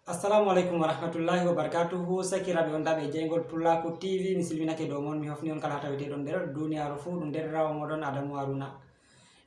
Assalamualaikum warahmatullahi wabarakatuh. Sakiraɓe on daɓe jeygol Pullaku TV mi silminake dow mon, mi hofni on kala ha taweteɗon nder duniyaru fuu ɗum nder rawa moɗon Adamu Haruna.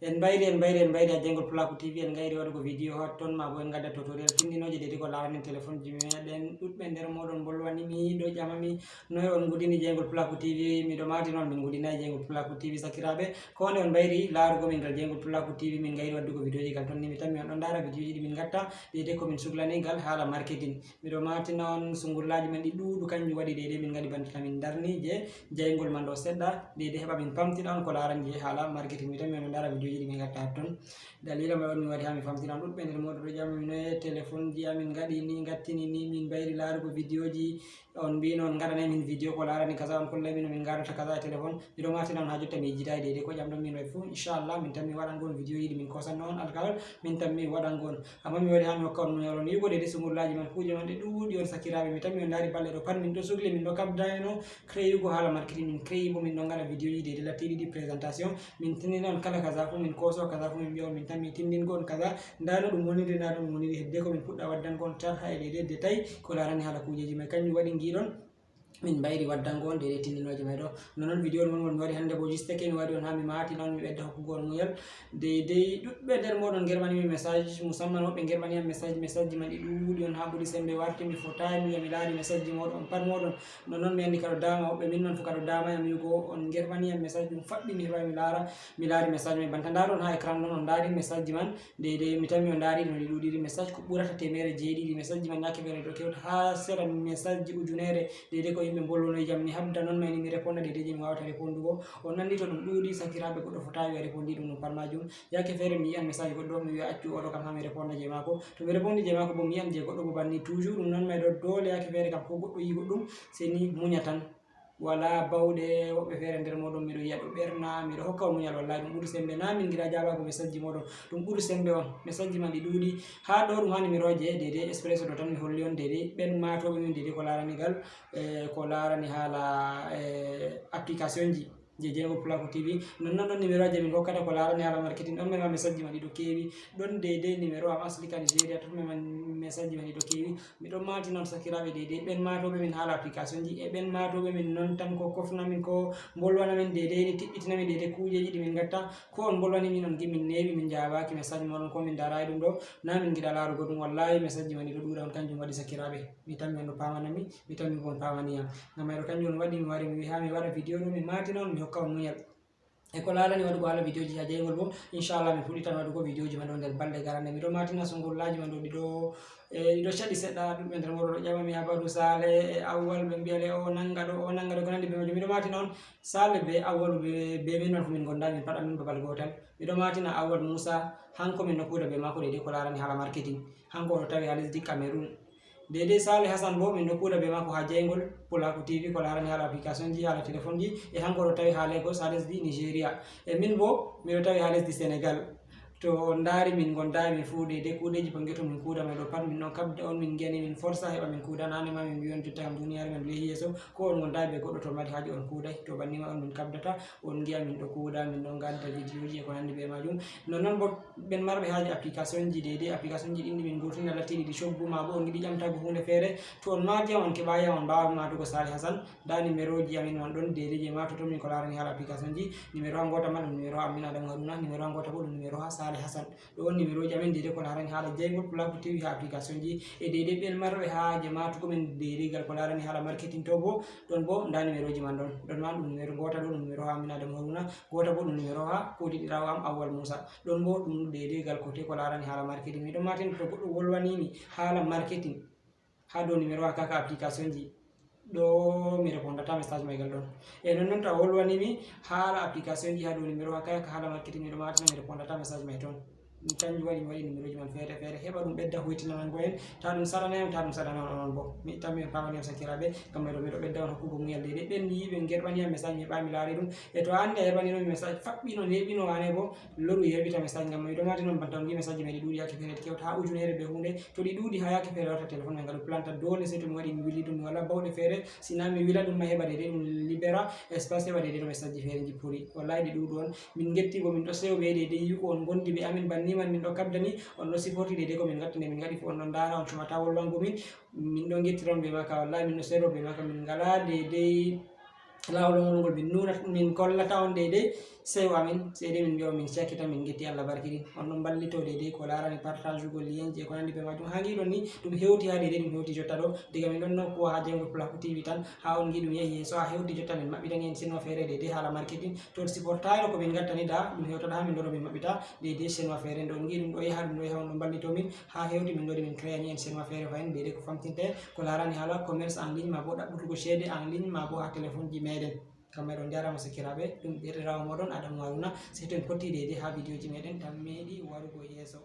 En bayri a jeygol Pullaku TV en gayri waɗugo vidéo ha ton ma bo en gadda tutorial tindinoje dedi ko larani téléphone ji meɗen. Ɗuɗɓe nder moɗon bolwanimi ɗo ƴamami noy on gudini jeygol Pullaku TV. Miɗo mati noon min gudinayi jeygol Pullaku TV sakiraɓe. Ko nde on bayri larugo min gal jeygol Pullaku TV min gayri waddugo vidéo ji gal ton ni mi tammi on ɗon dara vidéo ji ɗi min gatta dede ko min suglanigal hala marketing. Miɗo mati noon sungullaji men ɗi ɗuɗu kanjum waɗi dede min gadi bantita min darni je jeygol man ɗo seɗɗa dede heɓa min pamtina on ko larani je hala marketing. Mi tammi on ɗon dara vidéo ji ɗi min gatta ton. Dalila mai on mi waɗi ha mi famtina on. Ɗuɗɓe nder moɗon ɗo ƴamami noye téléphone ji amin gaɗini gattini ni min bayri larugo vidéo ji on mbi non gaɗanay min vidéo ko larani kaza on kollay min no min gadata kaza e téléphone. Miɗo mati non ha jotta mi yejjitayi dede ko ƴamɗon min way fuu inchallah min tammi waɗangon vidéo ji ɗi min kosanno on alkawal min tammi waɗangon. Amma mi waɗi ha mi hokka on muñal on yigo dede sungullaji man kuje man ɗe ɗuɗi on sakiraɓe. Mi tammi on dari balɗe ɗo pat min ɗo sugli min ɗo kabdano créyugo hala marketing min créyi bo min ɗon gaɗa vidéo ji dede lattiɗi ɗi présentation min tindina on kala kaza fu min koso kaza fu min mbiya on min tammi tindingo on kaza ndano ɗum woniri nda ɗum woniri hedde ko min puɗɗa waddango on tan ha e dede détail ko larani hala kujeji mai kanjum waɗi giɗon min bayri waddango on dede tindinoje mai ɗo. Nonon vidéo on mi waɗi hande bo justake mi waɗi on ha mi mati non mi ɓedda hokkugo on muñal dede. Ɗuɗɓe nder moɗon germanimi message musamman woɓɓe germaniyam message ji man ɗi ɗuɗi on ha ɓuuri sembe warti mi fotayi mi wiya mi laari message ji moɗon on pat moɗon nonon mi andi kaɗo dama woɓɓe min man fu kaɗo damayam wigo on germaniyam message ɗum faɗɗi mi heɓa mi laari message mai banta ndaɗon ha écran non on dari message ji man dede mi tammi on dari no ɗi ɗuɗiri message ko ɓurata temere jeeɗiɗi message ji man yake fere ɗo kewta ha sera message ji ujunere dede ko yimɓe bolwono jam mi habda non mayni mi réponda dede je mi wawata répondugo on nandi to ɗum ɗuuɗi sakiraɓe goɗɗo fota wiya répondi ɗum par majum. Yake fere mi yi'an message goɗɗo mi wiya accu oɗo kam ha mi réponda je mako to mi répondi je mako bo mi yi'an je goɗɗo bo banni toujours ɗum non may ɗo dole yake fere kam ko goɗɗo yi goɗɗum seni muña tan wala bawɗe. Woɓɓe fere nder moɗon miɗo yiya ɗo ɓerna miɗo hokka on muñal wallahi ɗum ɓuuri sembe na min giɗa jaɓago message ji moɗon ɗum ɓuuri sembe on message ji man ɗi ɗuuɗi ha ɗo ɗum ha numéro je dede expresso ɗo tan mi holli on dede ɓen matoɓe min dede ko laranigal ko larani hala application ji je jeygol Pullaku TV. Nonnon ɗon numéro je min hokkata ko larani hala marketing ɗon mema message ji man ɗiɗo kewi ɗon dede numéro am asli ka Nigeria ton mema message ji man ɗiɗo kewi. Miɗon mati noon sakiraɓe dede ɓen matoɓe min hala application ji e ɓen matoɓe min non tan ko kofna min ko bolwana min dede ni tiɓɓitina min dede kujeji ɗi min gatta ko on bolwani min on gi min newi min jabaki message moɗon ko min darayi ɗum ɗo na min giɗa larugo ɗum wallahi message ji man ɗiɗo ɗuɗa on kanjum waɗi sakiraɓe mi tammi on ɗo pamanami mi tammi bo on pamaniyam ngam mayɗo kanjum on waɗi mi wari mi wi ha mi waɗa vidéo ɗo mi mati noon mi hokka on muñal e ko larani waɗugo hala vidéo ji ha jeygol bo inchallah mi fuɗɗitan waɗugo vidéo ji man ɗo nder balɗe garande. Miɗo matina sungullaji man ɗo ɗiɗo caɗi seɗɗa. Ɗuɗɓe nder moɗon ɗo ƴamami habaru Sale e Awwal ɓe mbiyale o nanga ɗo ko nandi be majum. Miɗo matina on Sale be Awwal be min man fu min gonda min pat amin babal gotal. Miɗo matina Awwal Musa hanko min nokkuda be mako dede ko larani hala marketing hanko oɗo tawi ha lesdi Cameroon. Dede Sale Hassan bo min nokkuda be mako ha jeygol Pullaku TV ko larani hala application ji hala téléphone ji e hanko ɗo tawi ha Lagos ha lesdi Nigeria e min bo miɗo tawi ha lesdi Sénégal. To on dari min gondayi min fu dede kuɗeji bangeto min kuuda mai ɗo pat min ɗon kabda on min geni min forsa heɓa min kuuda nane ma min mbi on jotta kam duniyare men lehi yeeso ko on gondayi be goɗɗo to mari haji on kuuday to banni ma on min kabdata on giya min ɗo kuuda min ɗon gadda vidéo ji e ko nandi be majum. Nonnon bo ɓen marɓe haji application ji dede application ji ɗinɗi min gurtina lattiɗi ɗi coggu ma bo on giɗi ƴamtago hunde fere to on matiyam on keɓayam on mbawa matugo Sale Hassan nda numéro ji amin man ɗon dede je matoto min ko larani hala application ji. Numéro ha gota ma ɗum numéro ha Amin Adamu Haruna numéro ha gota bo ɗum numéro ha Sale Hassan ɗo on numéro ji amin dede ko larani hala jeygol Pullaku TV ha application ji e dede ɓen marɓe haje matugo min dedigal ko larani hala marketing to bo ɗon bo nda numéro ji man ɗon ma ɗum numéro gota ɗo ɗum numéro ha Amin Adamu Haruna gota bo ɗum numéro ha kotiɗirawo am Awwal Musa ɗon bo ɗum dedigal kote ko larani hala marketing. Miɗon matina to goɗɗo wolwanimi hala marketing ha dow numéro ha kaka application ji ɗo mi répondata message mai gal ɗon e nonnon to a wolwanimi hala application ji ha dow numéro ha kaka hala marketing miɗo matina mi répondata message mai ton kanjum waɗi mi waɗi numéro ji man fere fere heɓa ɗum ɓedda hoytinanango en ta ɗum salanayam ta ɗum saɗana on bo mi tammi on pamaniyam sakiraɓe ngam mayɗo miɗo ɓedda on hokkugo muñal dede ɓen yiɓe gerɓaniyam message mi heɓa mi laari ɗum e to a andi a heɓaninomi message faɓɓino neɓino wane bo loru yeɓita message ngam miɗo mati noon banta on gi message ji mai ɗi ɗuuɗi yake fere ɗi kewta ha ujunere be hunde to ɗi ɗuuɗi ha yake fere warta téléphone mai nga ɗum planta dole sei to mi waɗi mi wili ɗum mi wala bawɗe fere sina mi wila ɗum ma heɓa dede ɗum libéra espace heɓa dede to message ji fere jippuri wallahi ɗi ɗuuɗu on min getti bo min ɗo sewo ɓe dede yiiko on gondi ɓe amin banni ni man min do kabdani on do supporti de ko min gattane min gadi fu on don dara on tumata wolwango min do gettiron be maka wallahi min no sero be maka min ngala de lawol ngol min nuna min kollata on de sewa amin sede min biyo min sakita min getti Allah barkidi on non ballito de ko larani partage go lien je ko nandi be majum hangi don ni dum hewti ha de dum hewti jotta do diga min don no ko ha Jengol Pulaku TV tan ha on gi dum yehi so ha hewti jotta min mabbi tan en sino fere de hala marketing to supportaro ko min gattani da dum hewta ha min do min mabbita de sino fere don gi dum do yaha dum do yaha on ballito min ha hewti min do min créer en sino fere fayin de ko famtinte ko larani hala commerce en ligne ma bo dabbutugo cede en ligne ma bo ha téléphone ji meden kamɓe ɗon jarama sakiraɓe ɗum ɓerɗirawo moɗon Adamou Haruna sey to en potti de ha vidéo ji meɗen tan meeɗi warugo yeeso.